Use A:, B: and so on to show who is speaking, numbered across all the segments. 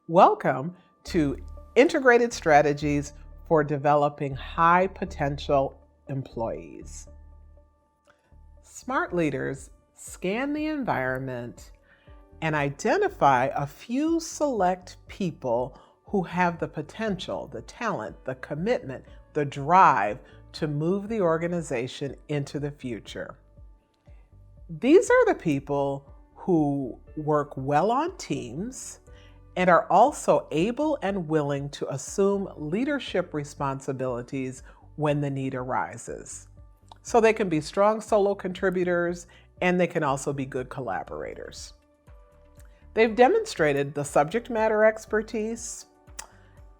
A: Welcome to Integrated Strategies for Developing High Potential Employees. Smart leaders scan the environment and identify a few select people who have the potential, the talent, the commitment, the drive to move the organization into the future. These are the people who work well on teams and are also able and willing to assume leadership responsibilities when the need arises. So they can be strong solo contributors and they can also be good collaborators. They've demonstrated the subject matter expertise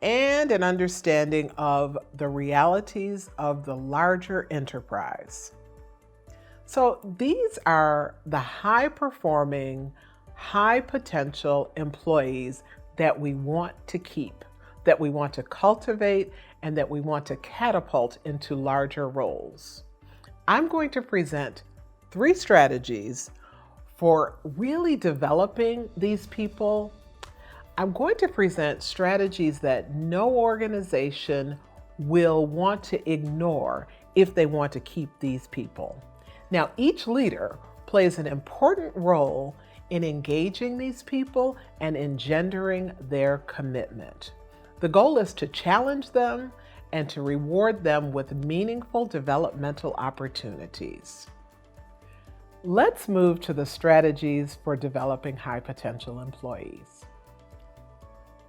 A: and an understanding of the realities of the larger enterprise. So these are the high-performing, high-potential employees that we want to keep, that we want to cultivate, and that we want to catapult into larger roles. I'm going to present 3 strategies for really developing these people. I'm going to present strategies that no organization will want to ignore if they want to keep these people. Now, each leader plays an important role in engaging these people and engendering their commitment. The goal is to challenge them and to reward them with meaningful developmental opportunities. Let's move to the strategies for developing high potential employees.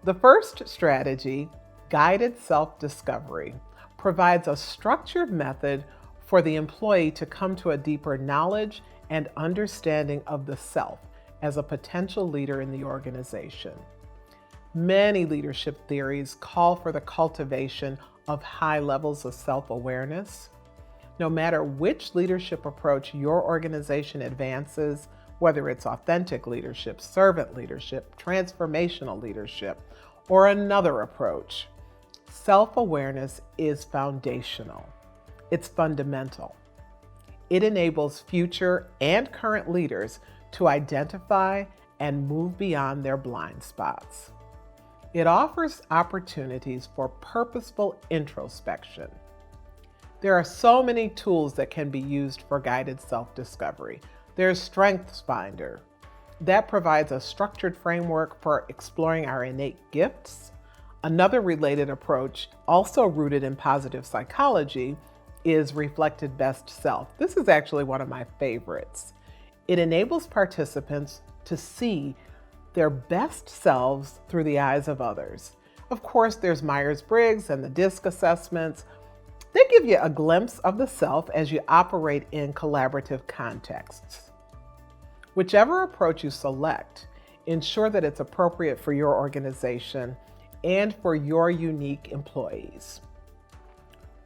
A: The first strategy, guided self-discovery, provides a structured method for the employee to come to a deeper knowledge and understanding of the self as a potential leader in the organization. Many leadership theories call for the cultivation of high levels of self-awareness. No matter which leadership approach your organization advances, whether it's authentic leadership, servant leadership, transformational leadership, or another approach, self-awareness is foundational. It's fundamental. It enables future and current leaders to identify and move beyond their blind spots. It offers opportunities for purposeful introspection. There are so many tools that can be used for guided self-discovery. There's StrengthsFinder. That provides a structured framework for exploring our innate gifts. Another related approach, also rooted in positive psychology, is Reflected Best Self. This is actually one of my favorites. It enables participants to see their best selves through the eyes of others. Of course, there's Myers-Briggs and the DISC assessments. They give you a glimpse of the self as you operate in collaborative contexts. Whichever approach you select, ensure that it's appropriate for your organization and for your unique employees.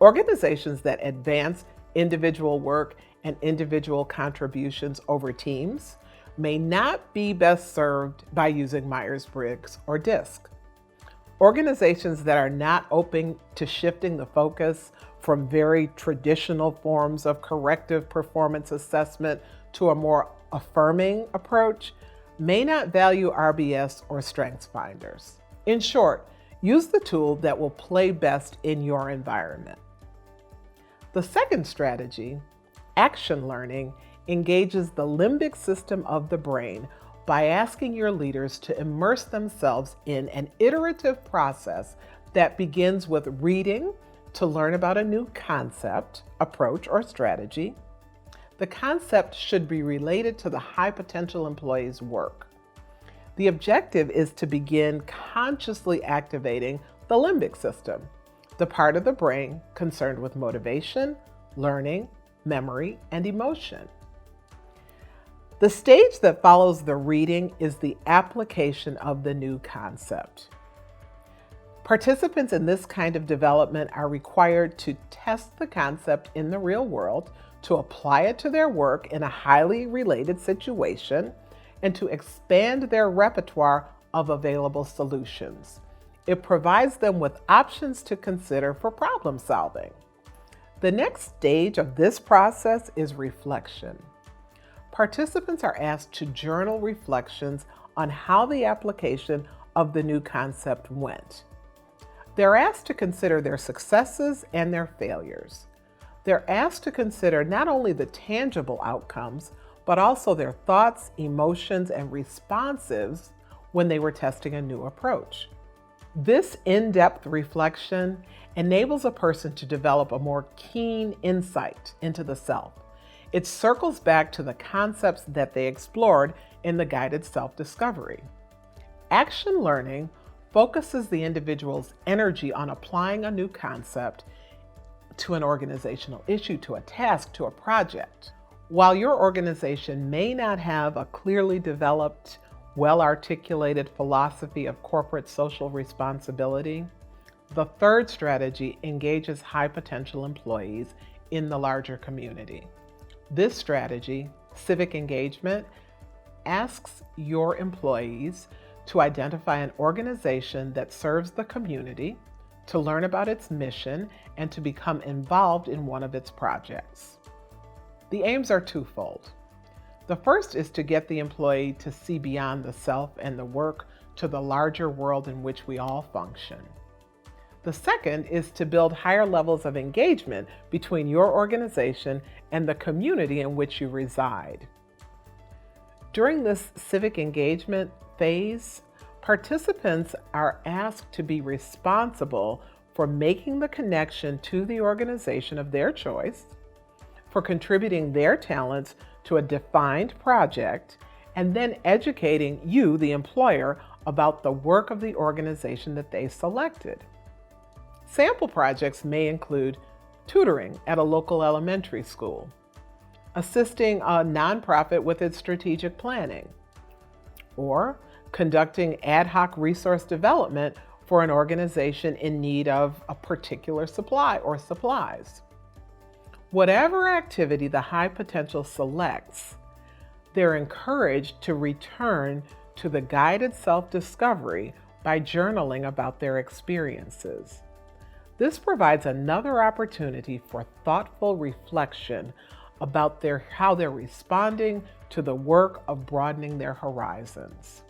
A: Organizations that advance individual work and individual contributions over teams may not be best served by using Myers-Briggs or DISC. Organizations that are not open to shifting the focus from very traditional forms of corrective performance assessment to a more affirming approach may not value RBS or StrengthsFinders. In short, use the tool that will play best in your environment. The second strategy, action learning, engages the limbic system of the brain by asking your leaders to immerse themselves in an iterative process that begins with reading to learn about a new concept, approach, or strategy. The concept should be related to the high potential employee's work. The objective is to begin consciously activating the limbic system, the part of the brain concerned with motivation, learning, memory, and emotion. The stage that follows the reading is the application of the new concept. Participants in this kind of development are required to test the concept in the real world, to apply it to their work in a highly related situation, and to expand their repertoire of available solutions. It provides them with options to consider for problem solving. The next stage of this process is reflection. Participants are asked to journal reflections on how the application of the new concept went. They're asked to consider their successes and their failures. They're asked to consider not only the tangible outcomes, but also their thoughts, emotions, and responses when they were testing a new approach. This in-depth reflection enables a person to develop a more keen insight into the self. It circles back to the concepts that they explored in the guided self-discovery. Action learning focuses the individual's energy on applying a new concept to an organizational issue, to a task, to a project. While your organization may not have a clearly developed, well-articulated philosophy of corporate social responsibility, the third strategy engages high-potential employees in the larger community. This strategy, Civic Engagement, asks your employees to identify an organization that serves the community, to learn about its mission, and to become involved in one of its projects. The aims are twofold. The first is to get the employee to see beyond the self and the work to the larger world in which we all function. The second is to build higher levels of engagement between your organization and the community in which you reside. During this civic engagement phase, participants are asked to be responsible for making the connection to the organization of their choice, for contributing their talents to a defined project, and then educating you, the employer, about the work of the organization that they selected. Sample projects may include tutoring at a local elementary school, assisting a nonprofit with its strategic planning, or conducting ad hoc resource development for an organization in need of a particular supply or supplies. Whatever activity the high potential selects, they're encouraged to return to the guided self-discovery by journaling about their experiences. This provides another opportunity for thoughtful reflection about how they're responding to the work of broadening their horizons.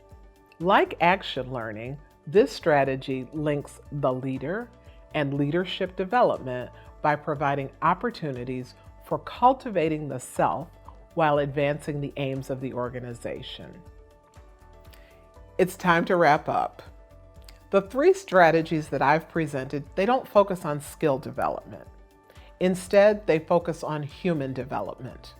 A: Like action learning, this strategy links the leader and leadership development by providing opportunities for cultivating the self while advancing the aims of the organization. It's time to wrap up. The three strategies that I've presented, they don't focus on skill development. Instead, they focus on human development.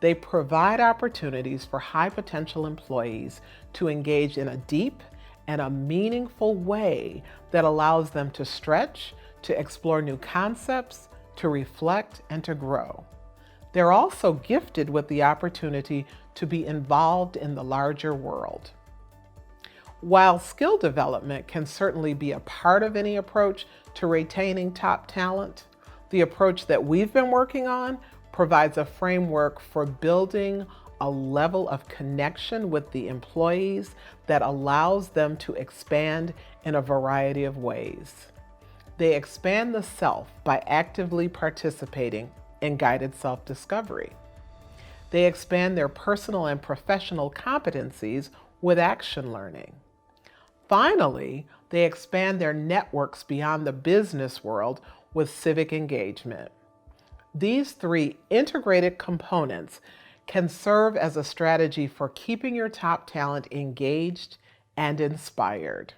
A: They provide opportunities for high potential employees to engage in a deep and a meaningful way that allows them to stretch, to explore new concepts, to reflect, and to grow. They're also gifted with the opportunity to be involved in the larger world. While skill development can certainly be a part of any approach to retaining top talent, the approach that we've been working on provides a framework for building a level of connection with the employees that allows them to expand in a variety of ways. They expand the self by actively participating in guided self-discovery. They expand their personal and professional competencies with action learning. Finally, they expand their networks beyond the business world with civic engagement. These three integrated components can serve as a strategy for keeping your top talent engaged and inspired.